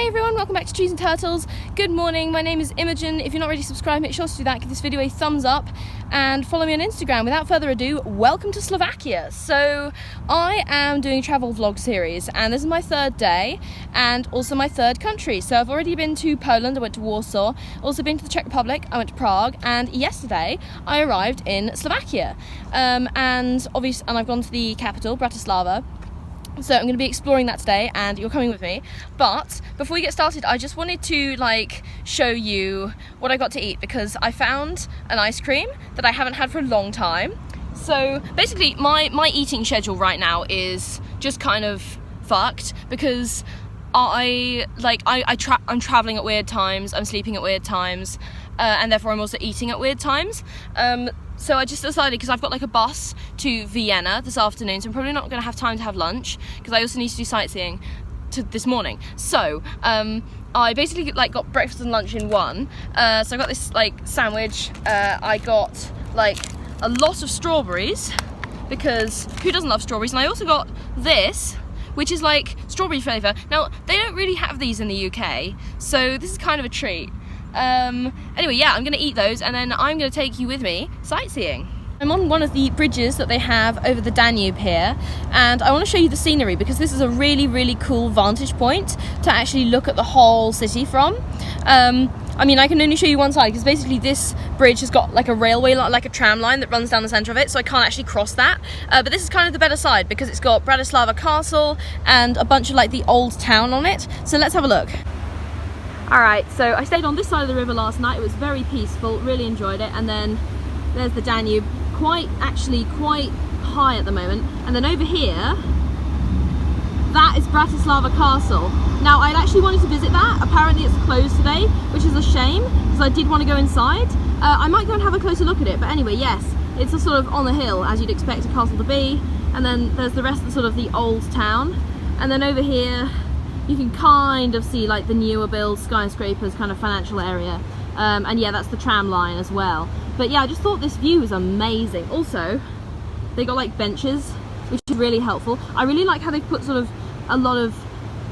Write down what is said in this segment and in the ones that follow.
Hi everyone, welcome back to Trees and Turtles. Good morning, my name is Imogen. If you're not already subscribed, make sure to do that, give this video a thumbs up and follow me on Instagram. Without further ado, welcome to Slovakia. So I am doing a travel vlog series and this is my third day and also my third country. So I've already been to Poland, I went to Warsaw, also been to the Czech Republic, I went to Prague, and yesterday I arrived in Slovakia. And I've gone to the capital, Bratislava. So I'm going to be exploring that today and you're coming with me. But before we get started, I just wanted to show you what I got to eat because I found an ice cream that I haven't had for a long time. So basically my eating schedule right now is just kind of fucked because I'm traveling at weird times, I'm sleeping at weird times, and therefore I'm also eating at weird times. So I just decided, because I've got a bus to Vienna this afternoon, so I'm probably not going to have time to have lunch, because I also need to do sightseeing this morning. So I basically got breakfast and lunch in one. So I got this sandwich. I got a lot of strawberries, because who doesn't love strawberries? And I also got this, which is strawberry flavour. Now, they don't really have these in the UK, so this is kind of a treat. Anyway, yeah, I'm gonna eat those and then I'm gonna take you with me sightseeing. I'm on one of the bridges that they have over the Danube here, and I want to show you the scenery because this is a really cool vantage point to actually look at the whole city from. I mean, I can only show you one side because basically this bridge has got a railway, a tram line that runs down the centre of it, so I can't actually cross that. But this is kind of the better side because it's got Bratislava Castle and a bunch of the old town on it. So let's have a look. Alright, so I stayed on this side of the river last night. It was very peaceful, really enjoyed it. And then there's the Danube, quite high at the moment. And then over here, that is Bratislava Castle. Now, I'd actually wanted to visit that. Apparently it's closed today, which is a shame, because I did want to go inside. I might go and have a closer look at it, but anyway, yes, it's a sort of on the hill, as you'd expect a castle to be. And then there's the rest of the old town. And then over here, you can kind of see the newer build skyscrapers kind of financial area, and yeah, that's the tram line as well. But yeah, I just thought this view was amazing. Also, they got benches, which is really helpful. I really like how they put a lot of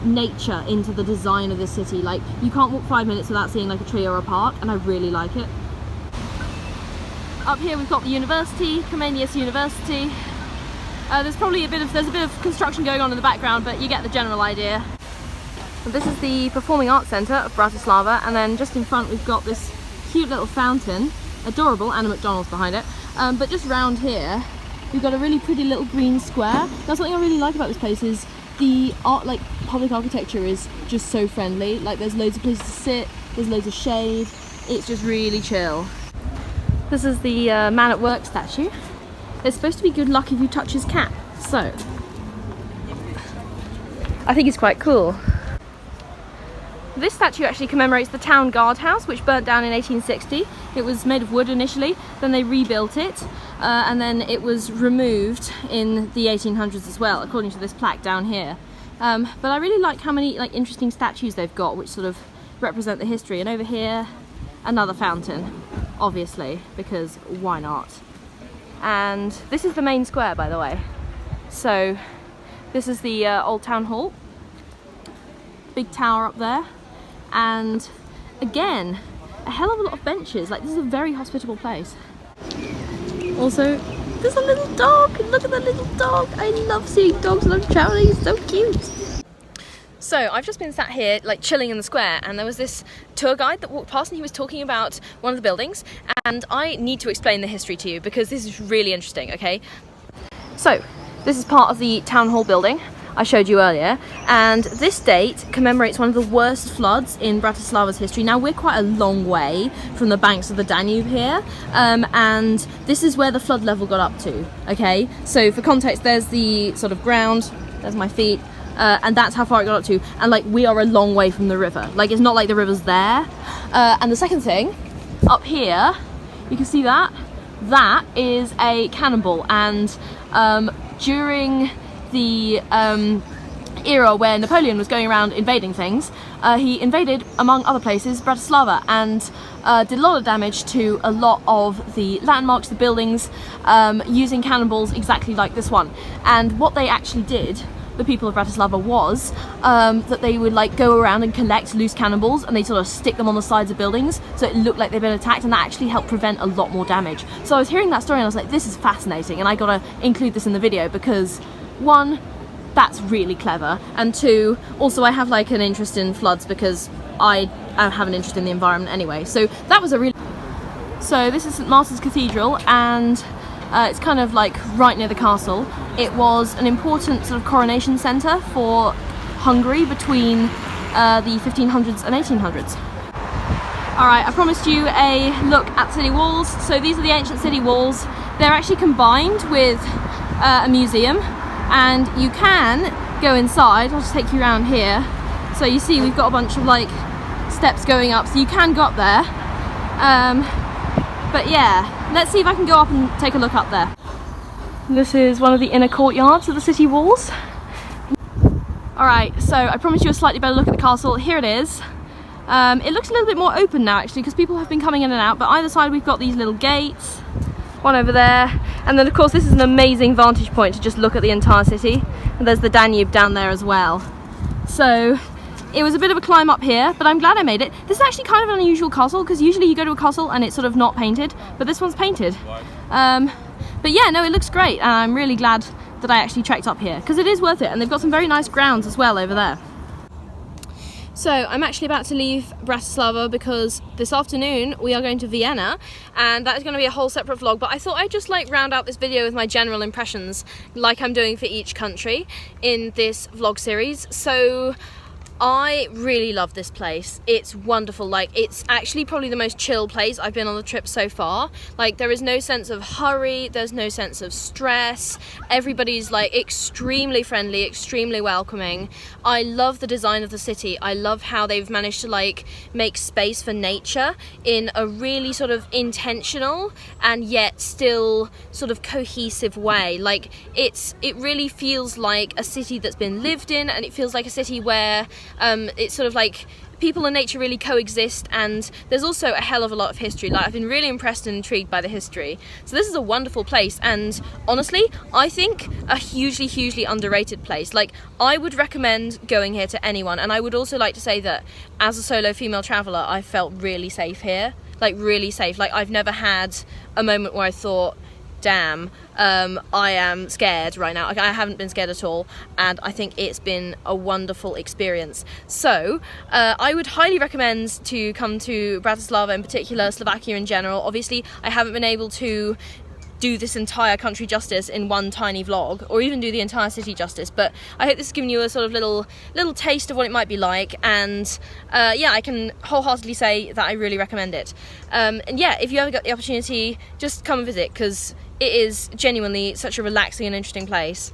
nature into the design of the city. You can't walk 5 minutes without seeing a tree or a park, and I really like it. Up here we've got the university, Comenius University. There's a bit of construction going on in the background, but you get the general idea. This is the Performing Arts Centre of Bratislava, and then just in front we've got this cute little fountain, adorable, and a McDonald's behind it. But just round here we've got a really pretty little green square. Now, something I really like about this place is the art, public architecture is just so friendly. There's loads of places to sit, there's loads of shade, it's just really chill. This is the Man at Work statue. It's supposed to be good luck if you touch his cap, so I think it's quite cool. This statue actually commemorates the town guardhouse, which burnt down in 1860. It was made of wood initially, then they rebuilt it, and then it was removed in the 1800s as well, according to this plaque down here. But I really like how many interesting statues they've got, which represent the history. And over here, another fountain, obviously, because why not? And this is the main square, by the way. So this is the old town hall. Big tower up there. And again, a hell of a lot of benches. This is a very hospitable place. Also, there's a little dog. Look at that little dog. I love seeing dogs when I'm traveling. It's so cute. So I've just been sat here chilling in the square, and there was this tour guide that walked past and he was talking about one of the buildings, and I need to explain the history to you because this is really interesting, okay? So this is part of the town hall building I showed you earlier, and this date commemorates one of the worst floods in Bratislava's history. Now, we're quite a long way from the banks of the Danube here, and this is where the flood level got up to, okay? So for context, there's the ground, there's my feet, and that's how far it got up to, and we are a long way from the river. It's not like the river's there. And the second thing, up here, you can see that is a cannonball, and during the era where Napoleon was going around invading things, he invaded, among other places, Bratislava, and did a lot of damage to a lot of the landmarks, the buildings, using cannonballs exactly like this one. And what they actually did the people of Bratislava was that they would like go around and collect loose cannonballs and they sort of stick them on the sides of buildings so it looked like they'd been attacked, and that actually helped prevent a lot more damage. So I was hearing that story and I was like, this is fascinating, and I gotta include this in the video because one, that's really clever, and two, also I have like an interest in floods because I have an interest in the environment anyway. So that was a really... So this is St Martin's Cathedral, and it's kind of like right near the castle. It was an important sort of coronation centre for Hungary between the 1500s and 1800s. Alright, I promised you a look at city walls. So these are the ancient city walls. They're actually combined with a museum, and you can go inside. I'll just take you around here. So you see we've got a bunch of like steps going up, so you can go up there. But yeah, let's see if I can go up and take a look up there. This is one of the inner courtyards of the city walls. Alright, so I promised you a slightly better look at the castle. Here it is. It looks a little bit more open now actually because people have been coming in and out, but either side we've got these little gates, one over there, and then of course this is an amazing vantage point to just look at the entire city, and there's the Danube down there as well. So it was a bit of a climb up here, but I'm glad I made it. This is actually kind of an unusual castle because usually you go to a castle and it's sort of not painted, but this one's painted. But yeah, no, it looks great, and I'm really glad that I actually trekked up here because it is worth it, and they've got some very nice grounds as well over there. So I'm actually about to leave Bratislava because this afternoon we are going to Vienna, and that is going to be a whole separate vlog, but I thought I'd just like round out this video with my general impressions like I'm doing for each country in this vlog series. So I really love this place. It's wonderful. Like, it's actually probably the most chill place I've been on the trip so far. Like, there is no sense of hurry, there's no sense of stress. Everybody's like extremely friendly, extremely welcoming. I love the design of the city. I love how they've managed to like make space for nature in a really sort of intentional and yet still sort of cohesive way. Like, it really feels like a city that's been lived in, and it feels like a city where it's sort of like people and nature really coexist, and there's also a hell of a lot of history. Like, I've been really impressed and intrigued by the history. So this is a wonderful place, and honestly, I think a hugely underrated place. Like, I would recommend going here to anyone, and I would also like to say that as a solo female traveller, I felt really safe here. Like, really safe. Like, I've never had a moment where I thought, damn, I am scared right now. Like, I haven't been scared at all, and I think it's been a wonderful experience. So I would highly recommend to come to Bratislava in particular, Slovakia in general. Obviously I haven't been able to do this entire country justice in one tiny vlog, or even do the entire city justice, but I hope this has given you a sort of little taste of what it might be like, and yeah, I can wholeheartedly say that I really recommend it. And yeah, if you ever get the opportunity, just come and visit, because it is genuinely such a relaxing and interesting place.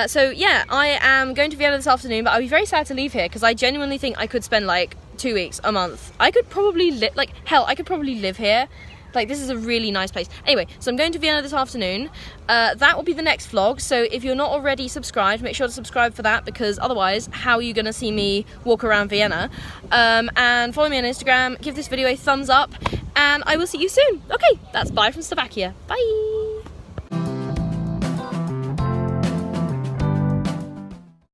So yeah, I am going to Vienna this afternoon, but I'll be very sad to leave here because I genuinely think I could spend like 2 weeks, a month. I could probably live, like, hell, I could probably live here. Like, this is a really nice place. Anyway, so I'm going to Vienna this afternoon. That will be the next vlog, so if you're not already subscribed, make sure to subscribe for that, because otherwise, how are you going to see me walk around Vienna? And follow me on Instagram, give this video a thumbs up, and I will see you soon. Okay, that's bye from Slovakia. Bye!